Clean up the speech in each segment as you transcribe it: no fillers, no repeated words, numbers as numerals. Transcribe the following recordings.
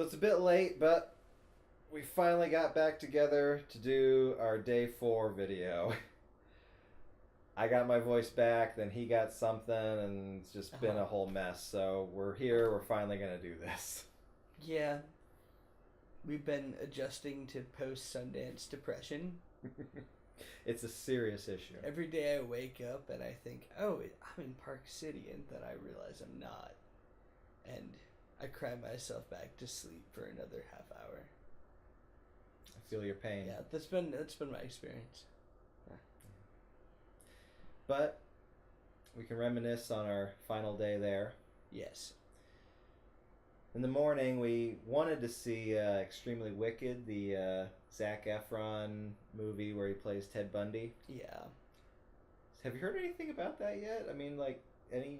So it's a bit late, but we finally got back together to do our day 4 video. I got my voice back, then he got something, and it's just been a whole mess. So we're here, we're finally going to do this. Yeah. We've been adjusting to post-Sundance depression. It's a serious issue. Every day I wake up and I think, oh, I'm in Park City, and then I realize I'm not. And I cry myself back to sleep for another half hour. I feel your pain. Yeah, that's been my experience. But we can reminisce on our final day there. Yes. In the morning, we wanted to see Extremely Wicked, the Zac Efron movie where he plays Ted Bundy. Yeah. Have you heard anything about that yet? I mean, like, any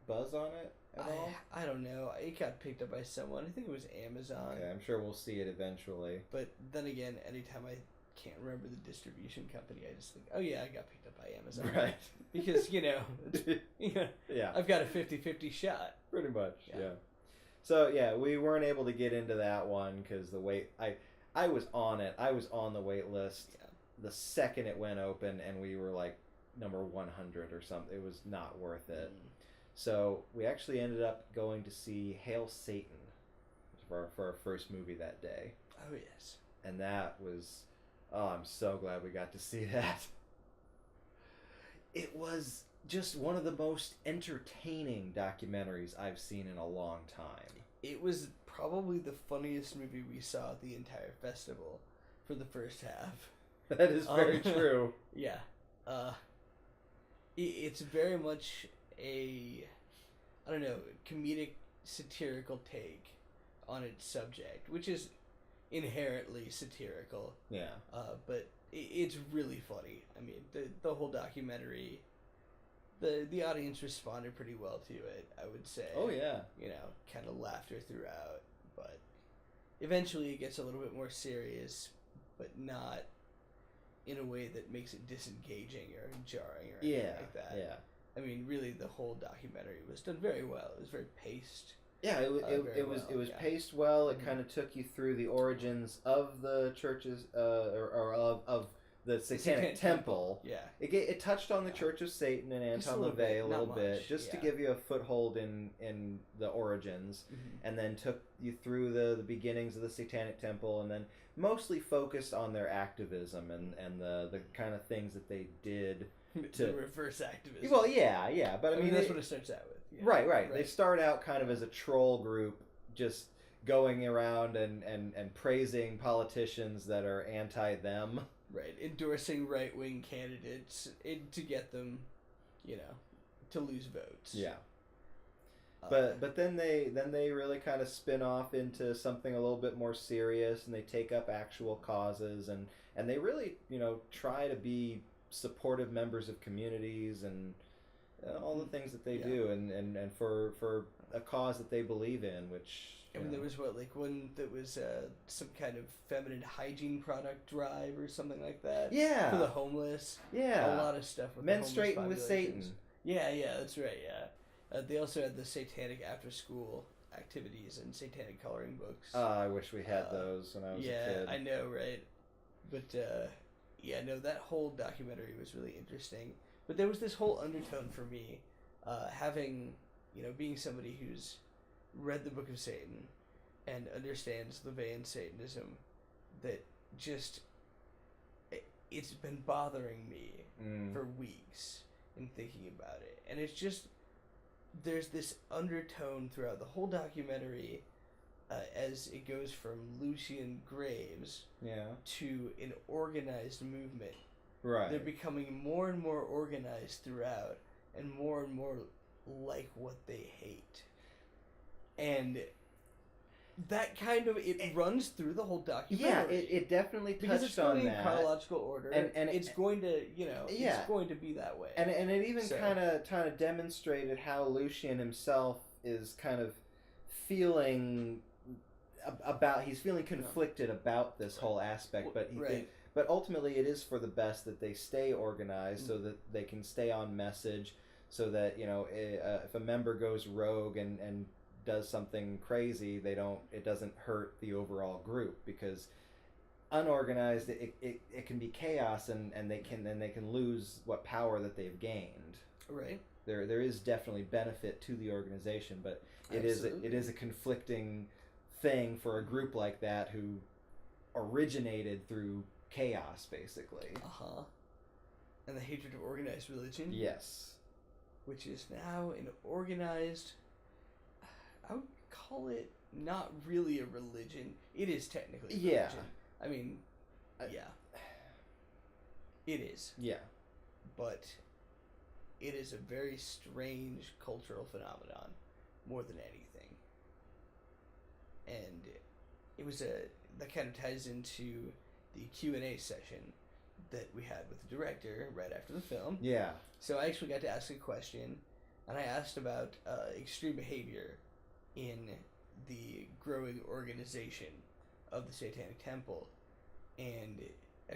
buzz on it at all? I don't know. It got picked up by someone. I think it was Amazon. Okay, I'm sure we'll see it eventually. But then again, anytime I can't remember the distribution company, I just think, oh yeah, I got picked up by Amazon. Right. Because, Yeah. I've got a 50-50 shot. Pretty much, yeah. So, yeah, we weren't able to get into that one because the wait... I was on it. I was on the wait list the second it went open, and we were, like, number 100 or something. It was not worth it. So we actually ended up going to see Hail Satan for our first movie that day. Oh, yes. And that was... Oh, I'm so glad we got to see that. It was just one of the most entertaining documentaries I've seen in a long time. It was probably the funniest movie we saw at the entire festival for the first half. That is very true. Yeah. It's very much a, I don't know, comedic, satirical take on its subject, which is inherently satirical. Yeah. But it's really funny. I mean, the whole documentary, the audience responded pretty well to it, I would say. Oh, yeah. Kind of laughter throughout. But eventually it gets a little bit more serious, but not in a way that makes it disengaging or jarring or anything like that. Yeah. I mean, really, the whole documentary was done very well. It was very paced. Yeah, it was paced well. It kind of took you through the origins of the churches, or of the Satanic Temple. Yeah, it touched on the Church of Satan and Anton LaVey a little bit, just to give you a foothold in the origins, and then took you through the beginnings of the Satanic Temple, and then mostly focused on their activism and the kind of things that they did. To reverse activism. Well, yeah, but I mean that's what it starts out with. Yeah. Right. They start out kind of as a troll group, just going around and praising politicians that are anti-them. Right, endorsing right-wing candidates to get them, to lose votes. Yeah. But then they really kind of spin off into something a little bit more serious, and they take up actual causes, and they really try to be supportive members of communities and all the things that they do, and for a cause that they believe in, which I mean, there was one that was some kind of feminine hygiene product drive or something like that. Yeah, for the homeless. Yeah, a lot of stuff with Men Straighten with Satan. Yeah, that's right. Yeah, they also had the satanic after school activities and satanic coloring books. I wish we had those when I was a kid. Yeah, I know, right? But that whole documentary was really interesting. But there was this whole undertone for me, having, being somebody who's read the Book of Satan and understands LaVeyan Satanism, that just, it's been bothering me for weeks in thinking about it. And it's just, there's this undertone throughout the whole documentary, as it goes from Lucian Graves to an organized movement. Right. They're becoming more and more organized throughout, and more like what they hate. And that kind of, it runs through the whole documentary. Yeah, it definitely touched because it's on going that. in chronological order, and it's going to, it's going to be that way. And it even kind of demonstrated how Lucian himself is kind of feeling he's feeling conflicted about this whole aspect, but ultimately it is for the best that they stay organized, so that they can stay on message, so that if a member goes rogue and does something crazy, it doesn't hurt the overall group, because unorganized, it can be chaos, and they can lose what power that they've gained. Right. There is definitely benefit to the organization, but it Absolutely. is a conflicting thing for a group like that who originated through chaos, basically. And the hatred of organized religion. Yes. Which is now an organized. I would call it not really a religion. It is technically a religion. I mean, yeah. It is. Yeah. But it is a very strange cultural phenomenon, more than anything. And it was that kind of ties into the Q&A session that we had with the director right after the film. Yeah. So I actually got to ask a question, and I asked about extreme behavior in the growing organization of the Satanic Temple. And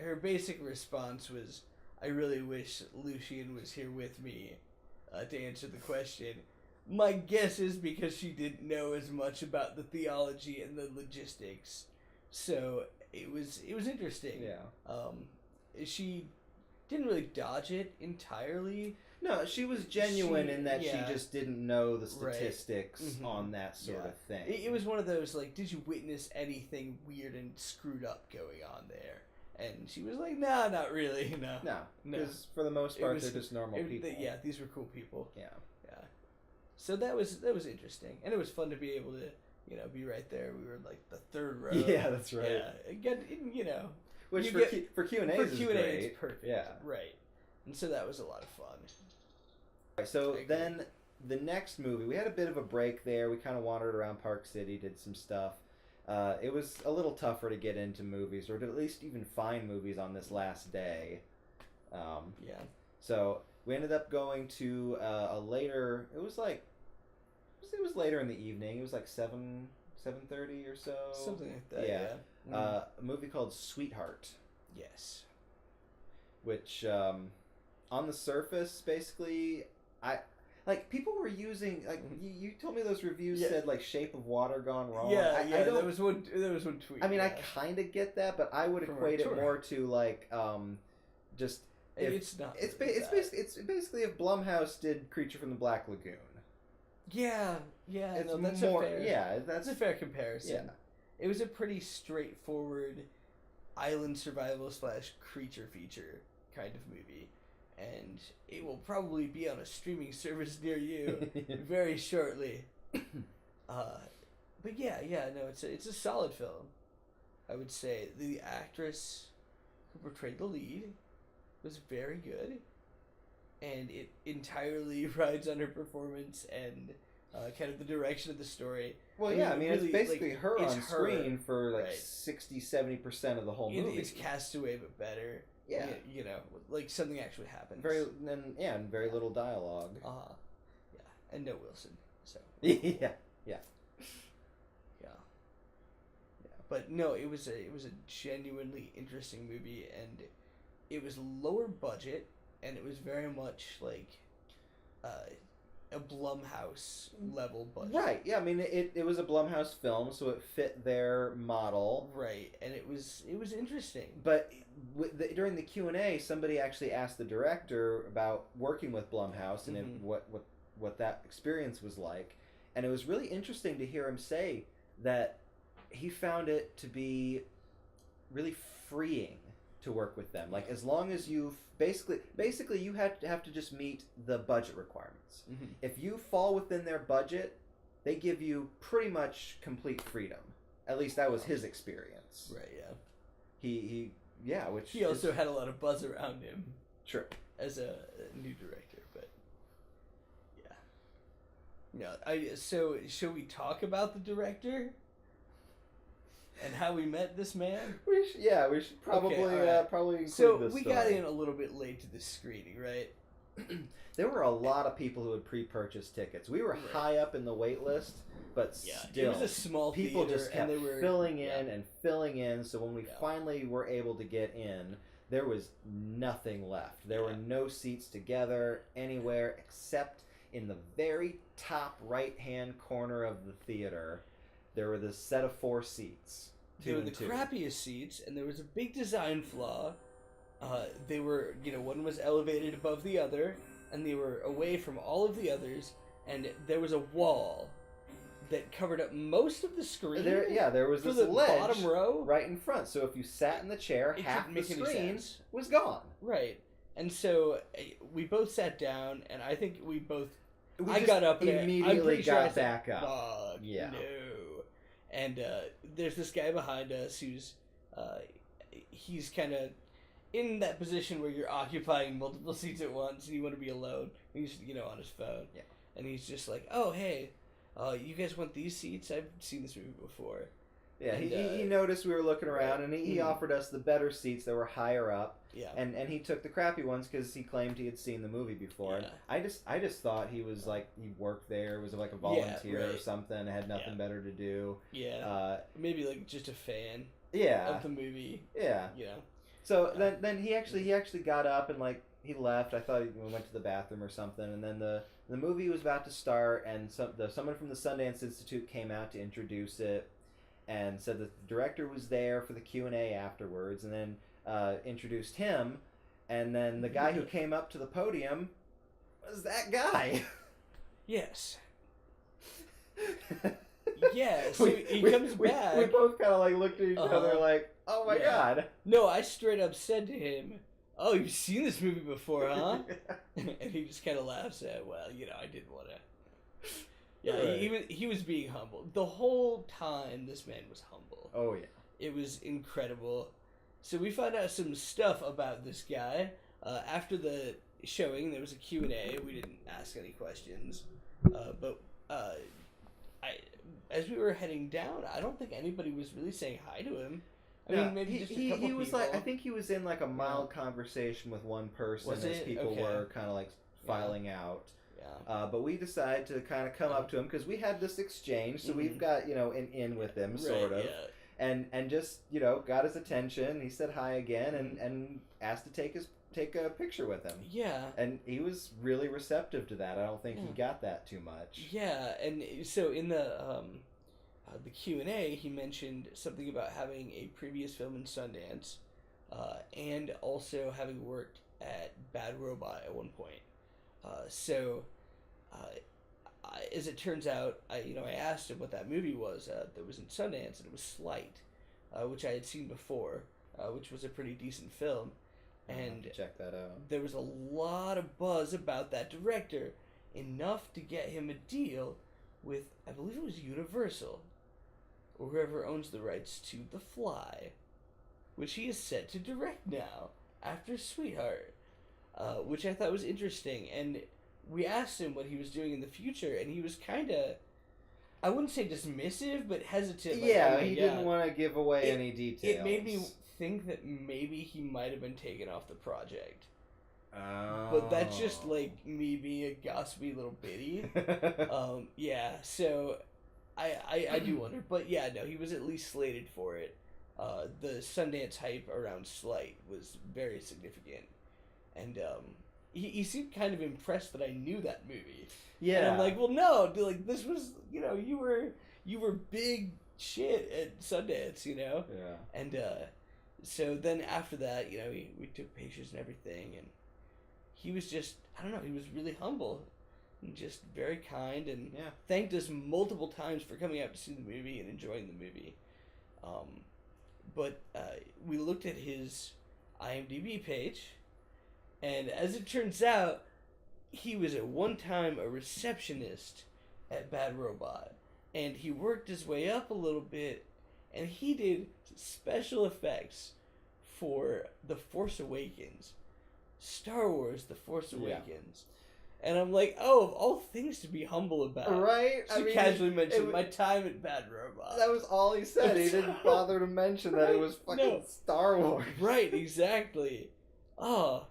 her basic response was, I really wish Lucian was here with me to answer the question. My guess is because she didn't know as much about the theology and the logistics. So it was interesting. Yeah. She didn't really dodge it entirely. No, she was genuine in that she just didn't know the statistics on that sort of thing. It was one of those, like, did you witness anything weird and screwed up going on there? And she was like, nah, not really, no. No, because for the most part, they're just normal people. These were cool people. Yeah. So that was interesting. And it was fun to be able to, be right there. We were, like, the third row. Yeah, that's right. Yeah, Which for Q&A is great. It's perfect. Yeah. Right. And so that was a lot of fun. Right, so then the next movie, we had a bit of a break there. We kind of wandered around Park City, did some stuff. It was a little tougher to get into movies, or to at least even find movies on this last day. So we ended up going to a later. It was later in the evening. It was like 7:30 or so. Something like that. Yeah. A movie called Sweetheart. Yes. Which, on the surface, basically, people were using, like, you told me those reviews said, like, Shape of Water gone wrong. There was one tweet. I mean, I kind of get that, but I would equate it more to, like, just... It's not. It's basically if Blumhouse did Creature from the Black Lagoon. Yeah, that's more, a fair. Yeah, that's a fair comparison. Yeah. It was a pretty straightforward island survival / creature feature kind of movie, and it will probably be on a streaming service near you very shortly. But it's a solid film. I would say the actress who portrayed the lead was very good, and it entirely rides on her performance and kind of the direction of the story. Well, it's basically her on screen for like 60-70% of the whole movie. It's Castaway, but better. Yeah, like something actually happens. And very little dialogue. And no Wilson. So yeah. But no, it was a genuinely interesting movie, and it was lower budget, and it was very much like a Blumhouse level budget. Right. Yeah. I mean, it was a Blumhouse film, so it fit their model. Right, and it was interesting. But during the Q&A, somebody actually asked the director about working with Blumhouse and what that experience was like, and it was really interesting to hear him say that he found it to be really freeing to work with them. Like, as long as you've basically you have to just meet the budget requirements. If you fall within their budget, they give you pretty much complete freedom. At least that was his experience. Right. Which he also had a lot of buzz around him. True. As a new director, but so shall we talk about the director? And how we met this man? We should probably probably include so this we story. got in a little bit late to this screening, right? There were a lot of people who had pre-purchased tickets. We were high up in the wait list, but still, it was a small people theater, just kept and they were filling in and filling in. So when we finally were able to get in, there was nothing left. There were no seats together anywhere except in the very top right-hand corner of the theater, there were this set of 4 seats. They were the crappiest seats, and there was a big design flaw. They were, one was elevated above the other, and they were away from all of the others, and there was a wall that covered up most of the screen. There was this the ledge bottom row right in front. So if you sat in the chair, half the screen was gone. Right. And so we both sat down, and I think I just got up and immediately got said, back up. "Fuck, Yeah. no." And there's this guy behind us who's he's kind of in that position where you're occupying multiple seats at once and you want to be alone. He's on his phone. Yeah. And he's just like, "Oh, hey, you guys want these seats? I've seen this movie before." Yeah, and, he noticed we were looking around, and he offered us the better seats that were higher up. Yeah. And he took the crappy ones because he claimed he had seen the movie before. Yeah. And I just thought he was like, he worked there, was like a volunteer or something, had nothing better to do. Yeah. Maybe like just a fan. Yeah. Of the movie. Yeah. So then he actually got up and like he left. I thought he went to the bathroom or something, and then the movie was about to start, and someone from the Sundance Institute came out to introduce it, and said that the director was there for the Q&A afterwards, and then introduced him, and then the guy who came up to the podium was that guy. Yes. Yeah, so he comes back. We both kind of like looked at each other like, oh my god. No, I straight up said to him, "Oh, you've seen this movie before, huh?" And he just kind of laughs at, "Well, I didn't want to." Yeah, right. He was being humble. The whole time, this man was humble. Oh, yeah. It was incredible. So we found out some stuff about this guy. After the showing, there was a Q&A. We didn't ask any questions. But as we were heading down, I don't think anybody was really saying hi to him. I mean, maybe just a couple he was people. like, I think he was in like a mild conversation with one person as people were kind of like filing out. Yeah. But we decided to kind of come up to him because we had this exchange, so we've got an in with him sort of, and just got his attention. He said hi again and asked to take a picture with him. Yeah. And he was really receptive to that. I don't think he got that too much. Yeah, and so in the Q&A, he mentioned something about having a previous film in Sundance, and also having worked at Bad Robot at one point. As it turns out, I asked him what that movie was that was in Sundance, and it was Slight, which I had seen before, which was a pretty decent film. And check that out. There was a lot of buzz about that director, enough to get him a deal with, I believe it was Universal, or whoever owns the rights to The Fly, which he is set to direct now, after Sweetheart, which I thought was interesting. And we asked him what he was doing in the future, and he was kind of, I wouldn't say dismissive, but hesitant. Like, he didn't want to give away any details. It made me think that maybe he might have been taken off the project. Oh. But that's just like me being a gossipy little biddy. So I do wonder. But yeah, no, he was at least slated for it. The Sundance hype around Slight was very significant. And he seemed kind of impressed that I knew that movie. Yeah. And I'm like, well, no, dude, like this was, you were big shit at Sundance, Yeah. And so then after that, we took pictures and everything, and he was just, I don't know, he was really humble and just very kind, and thanked us multiple times for coming out to see the movie and enjoying the movie. But we looked at his IMDb page, and as it turns out, he was at one time a receptionist at Bad Robot, and he worked his way up a little bit, and he did special effects for The Force Awakens. Star Wars The Force Awakens. And I'm like, oh, of all things to be humble about. Right? He casually mentioned my time at Bad Robot. That was all he said. He didn't bother to mention that it was fucking Star Wars. Right, exactly. Oh.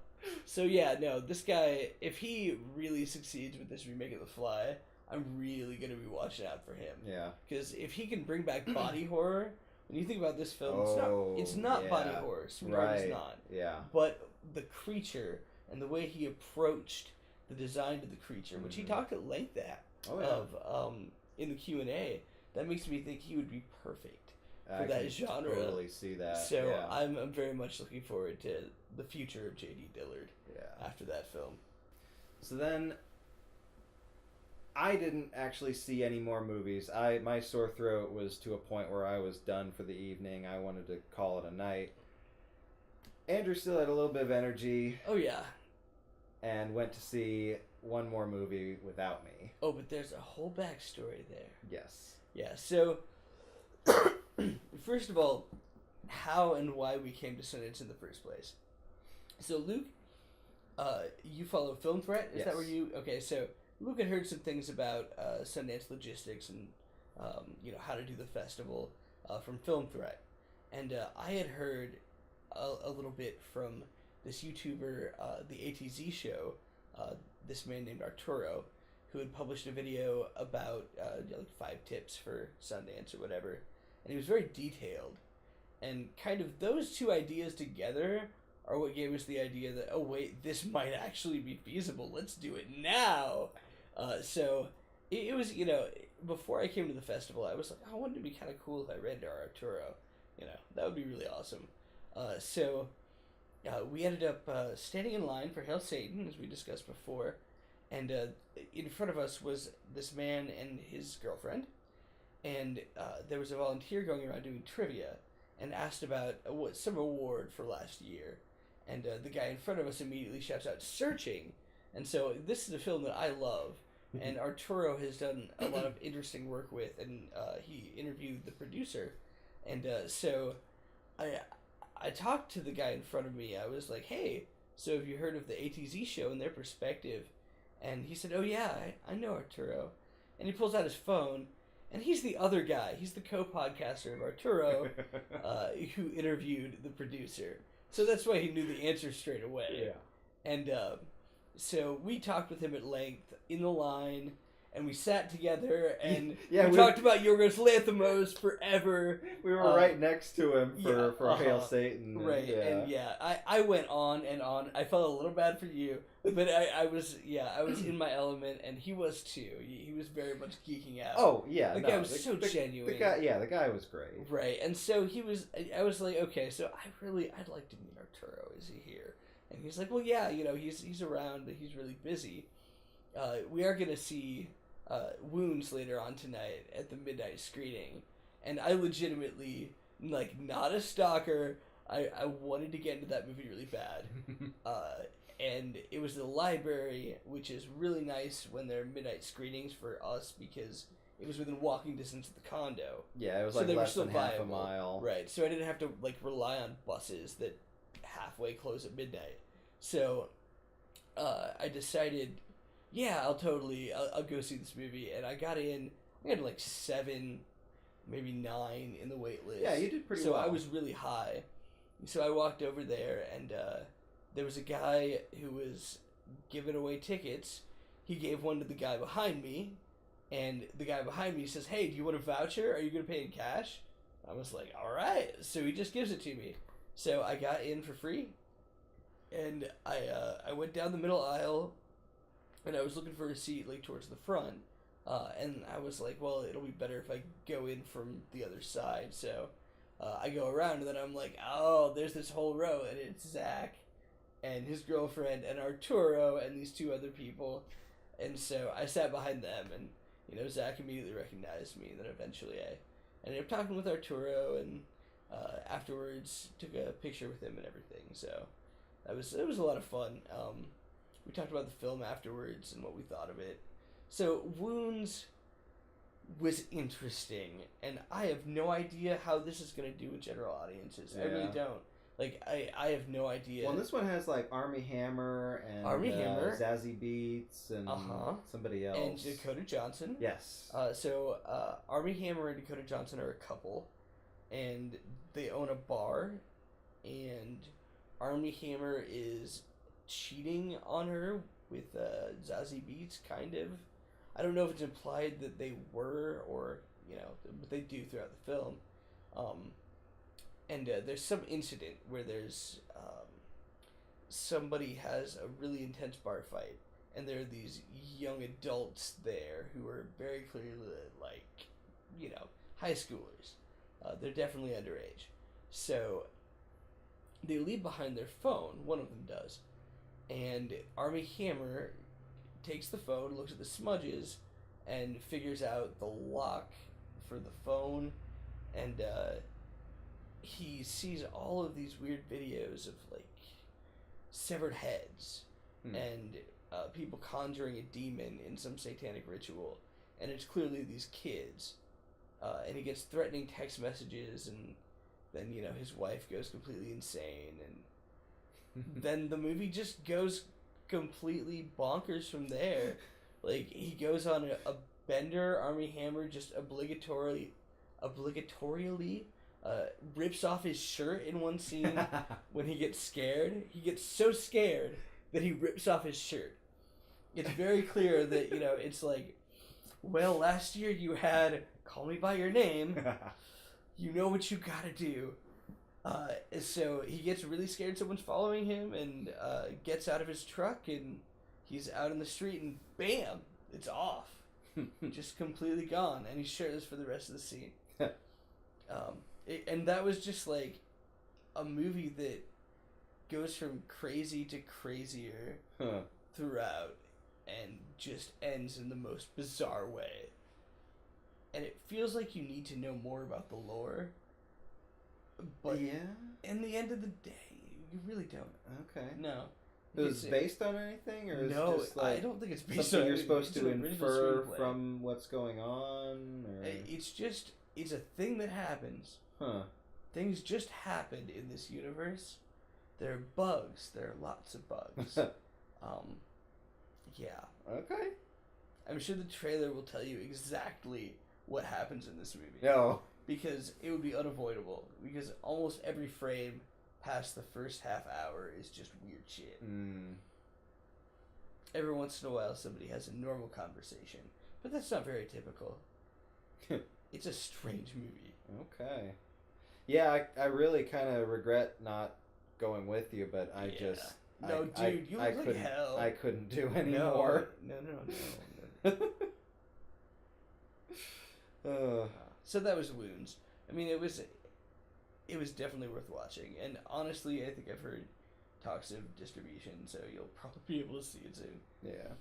So yeah, no, this guy, if he really succeeds with this remake of The Fly, I'm really going to be watching out for him. Yeah. Because if he can bring back body horror, when you think about this film, it's not body horror. Sweetheart is not. Yeah. But the creature and the way he approached the design of the creature, which he Mhm. talked at length Oh yeah. of in the Q&A. That makes me think he would be perfect for I that can genre. totally see that. So Yeah. I'm very much looking forward to the future of J.D. Dillard Yeah. after that film. So then I didn't actually see any more movies. My sore throat was to a point where I was done for the evening. I wanted to call it a night. Andrew still had a little bit of energy Oh yeah. and went to see one more movie without me. Oh, but there's a whole backstory there. Yes. Yeah. So first of all, how and why we came to Sundance in the first place. So Luke, you follow Film Threat. Is that Yes. where you? Okay, so Luke had heard some things about Sundance logistics and how to do the festival from Film Threat, and I had heard a little bit from this YouTuber, the ATZ show, this man named Arturo, who had published a video about like 5 tips for Sundance or whatever, and he was very detailed, and kind of those two ideas together are what gave us the idea that, oh wait, this might actually be feasible. Let's do it now. So it was, before I came to the festival, I was like, oh, wouldn't it be kind of cool if I read to Arturo? That would be really awesome. So we ended up standing in line for Hail Satan, as we discussed before, and in front of us was this man and his girlfriend, and there was a volunteer going around doing trivia and asked about some award for last year. And the guy in front of us immediately shouts out, "Searching!" And so this is a film that I love, and Arturo has done a lot of interesting work with, and he interviewed the producer. And so I talked to the guy in front of me. I was like, "Hey, so have you heard of the ATZ show and their perspective?" And he said, "Oh yeah, I know Arturo." And he pulls out his phone, and he's the other guy. He's the co-podcaster of Arturo, who interviewed the producer. So that's why he knew the answer straight away. Yeah. And so we talked with him at length in the line, and we sat together, and Yeah, we talked about Yorgos Lanthimos forever. We were right next to him for Hail uh-huh. Satan. Right, and I went on and on. I felt a little bad for you, but I was in my element, and he was too. He was very much geeking out. Oh yeah, the guy was so genuine. The guy was great. Right, and so he was. I was like, okay, so I'd like to meet Arturo. Is he here? And he's like, well, yeah, he's around, but he's really busy. We are gonna see Wounds later on tonight at the midnight screening, and I legitimately, like, not a stalker, I wanted to get into that movie really bad. And it was the library, which is really nice when they're midnight screenings for us, because it was within walking distance of the condo. Yeah, it was So like they were less still than half a viable. mile. Right, so I didn't have to, like, rely on buses that halfway close at midnight. So I decided, yeah, I'll go see this movie. And I got like 7, maybe 9 in the wait list. Yeah, you did pretty well. well. So I was really high. So I walked over there, and there was a guy who was giving away tickets. He gave one to the guy behind me, and the guy behind me says, "Hey, do you want a voucher? Are you going to pay in cash?" I was like, all right. So he just gives it to me. So I got in for free, and I went down the middle aisle, and I was looking for a seat, like, towards the front, and I was like, well, it'll be better if I go in from the other side. So I go around, and then I'm like, oh, there's this whole row, and it's Zach and his girlfriend and Arturo and these 2 other people. And so I sat behind them, and Zach immediately recognized me, and then eventually I ended up talking with Arturo, and afterwards took a picture with him and everything. So it was a lot of fun. We talked about the film afterwards and what we thought of it. So Wounds was interesting, and I have no idea how this is going to do with general audiences. Yeah. I really don't. Like, I have no idea. Well, this one has, like, Army Hammer and Zazie Beetz and somebody else. And Dakota Johnson. Yes. So Army Hammer and Dakota Johnson are a couple, and they own a bar, and Army Hammer is cheating on her with Zazie Beetz, kind of. I don't know if it's implied that they were, or, but they do throughout the film. And there's some incident where there's somebody has a really intense bar fight, and there are these young adults there who are very clearly like, high schoolers. They're definitely underage. So they leave behind their phone. One of them does, and Army Hammer takes the phone, looks at the smudges, and figures out the lock for the phone, and he sees all of these weird videos of like severed heads and people conjuring a demon in some satanic ritual, and it's clearly these kids. And he gets threatening text messages, and then his wife goes completely insane, and then the movie just goes completely bonkers from there. Like, he goes on a bender. Army Hammer just obligatorily rips off his shirt in one scene when he gets scared. He gets so scared that he rips off his shirt. It's very clear that, it's like, well, last year you had Call Me By Your Name. You know what you gotta do. So he gets really scared someone's following him, and gets out of his truck, and he's out in the street, and bam, it's off. Just completely gone, and he's shirtless for the rest of the scene. And that was just like a movie that goes from crazy to crazier throughout, and just ends in the most bizarre way. And it feels like you need to know more about the lore. But in the end of the day, you really don't. Okay. No. Is it based on anything, or is it just like I don't think it's based on something you're supposed to original infer screenplay. from what's going on? Or? It's a thing that happens. Huh. Things just happened in this universe. There are bugs. There are lots of bugs. Yeah. Okay. I'm sure the trailer will tell you exactly what happens in this movie. No. Because it would be unavoidable. Because almost every frame past the first half hour is just weird shit. Every once in a while somebody has a normal conversation. But that's not very typical. It's a strange movie. Okay. Yeah, I really kind of regret not going with you, but I just... No, dude, you look like hell. I couldn't do anymore. No. So that was Wounds. I mean, it was definitely worth watching. And honestly, I think I've heard talks of distribution, so you'll probably be able to see it soon. Yeah.